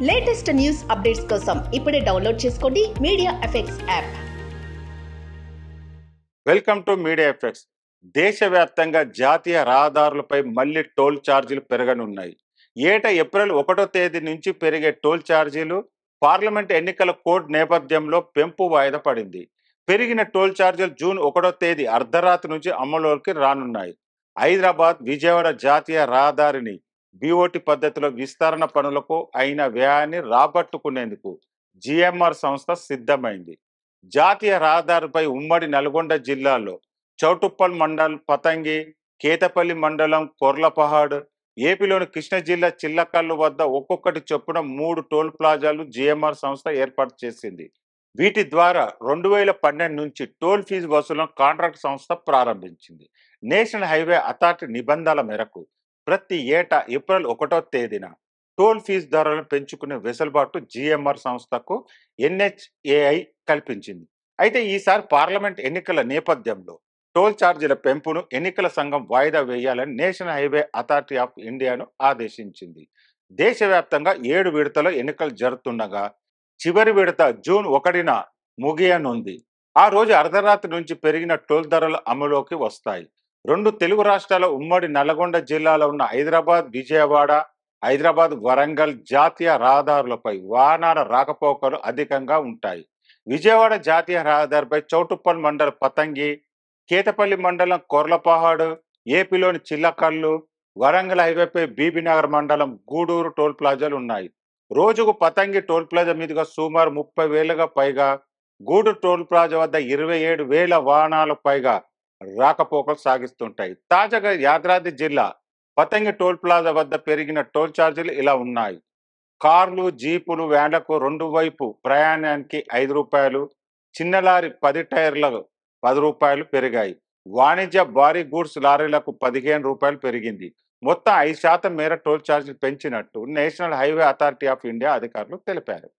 Latest news updates కోసం ఇప్పుడే download చేసుకోండి media effects app. Welcome to media effects. దేశవ్యాప్తంగా జాతీయ రహదారులపై మళ్లీ టోల్ ఛార్జీలు పెరగనున్నాయి. ఏటా ఏప్రిల్ 1వ తేదీ నుంచి పెరిగే టోల్ ఛార్జీలు పార్లమెంట్ ఎన్నికల కోడ్ నేపథ్యంలో పెంపు వాయిదా పడింది. పెరిగిన టోల్ ఛార్జీలు జూన్ 1వ తేదీ అర్ధరాత్రి నుంచి అమలులోకి రానున్నాయి. హైదరాబాద్ విజయవాడ జాతీయ రహదారిని బీఓటీ పద్ధతిలో విస్తరణ పనులకు అయిన వ్యయాన్ని రాబట్టుకునేందుకు జిఎంఆర్ సంస్థ సిద్ధమైంది. జాతీయ రహదారిపై ఉమ్మడి నల్గొండ జిల్లాలో చౌటుప్పల్ మండల్, పతంగి, కేతపల్లి మండలం, కొర్లపహాడ్, ఏపీలోని కృష్ణా జిల్లా చిల్లకల్లు వద్ద ఒక్కొక్కటి చొప్పున 3 టోల్ ప్లాజాలు జిఎంఆర్ సంస్థ ఏర్పాటు చేసింది. వీటి ద్వారా 2012 నుంచి టోల్ ఫీజు వసూలను కాంట్రాక్ట్ సంస్థ ప్రారంభించింది. నేషనల్ హైవే అథారిటీ నిబంధనల మేరకు ప్రతి ఏటా ఏప్రిల్ 1వ తేదీన టోల్ ఫీజు ధరలను పెంచుకునే వెసులుబాటు జిఎంఆర్ సంస్థకు ఎన్హెచ్ఏఐ కల్పించింది. అయితే ఈసారి పార్లమెంట్ ఎన్నికల నేపథ్యంలో టోల్ ఛార్జీల పెంపును ఎన్నికల సంఘం వాయిదా వేయాలని నేషనల్ హైవే అథారిటీ ఆఫ్ ఇండియాను ఆదేశించింది. దేశవ్యాప్తంగా 7 విడతలో ఎన్నికలు జరుగుతుండగా చివరి విడత జూన్ 1న ముగియనుంది. ఆ రోజు అర్ధరాత్రి నుంచి పెరిగిన టోల్ ధరలు అమలులోకి వస్తాయి. 2 తెలుగు రాష్ట్రాల ఉమ్మడి నల్గొండ జిల్లాలో ఉన్న హైదరాబాద్ విజయవాడ, హైదరాబాద్ వరంగల్ జాతీయ రహదారులపై వాహనాల రాకపోకలు అధికంగా ఉంటాయి. విజయవాడ జాతీయ రహదారిపై చౌటుప్పల్ మండల పతంగి, కేతపల్లి మండలం కొర్లపహాడ్, ఏపీలోని చిల్లకల్లు, వరంగల్ హైవేపై బీబీనగర్ మండలం గూడూరు టోల్ ప్లాజాలు ఉన్నాయి. రోజుకు పతంగి టోల్ ప్లాజా మీదుగా సుమారు 30,000గా పైగా, గూడూరు టోల్ ప్లాజా వద్ద 27,000 వాహనాలు పైగా రాకపోకలు సాగిస్తుంటాయి. తాజాగా యాదాద్రి జిల్లా పతంగి టోల్ ప్లాజా వద్ద పెరిగిన టోల్ ఛార్జీలు ఇలా ఉన్నాయి. కార్లు, జీపులు, వ్యాన్లకు 2 వైపు ప్రయాణానికి 5 రూపాయలు, చిన్న లారీ 10 టైర్లకు 10 రూపాయలు పెరిగాయి. వాణిజ్య భారీ గూడ్స్ లారీలకు 15 రూపాయలు పెరిగింది. మొత్తం 5% మేర టోల్ ఛార్జీలు పెంచినట్టు national highway authority of India అధికారులు తెలిపారు.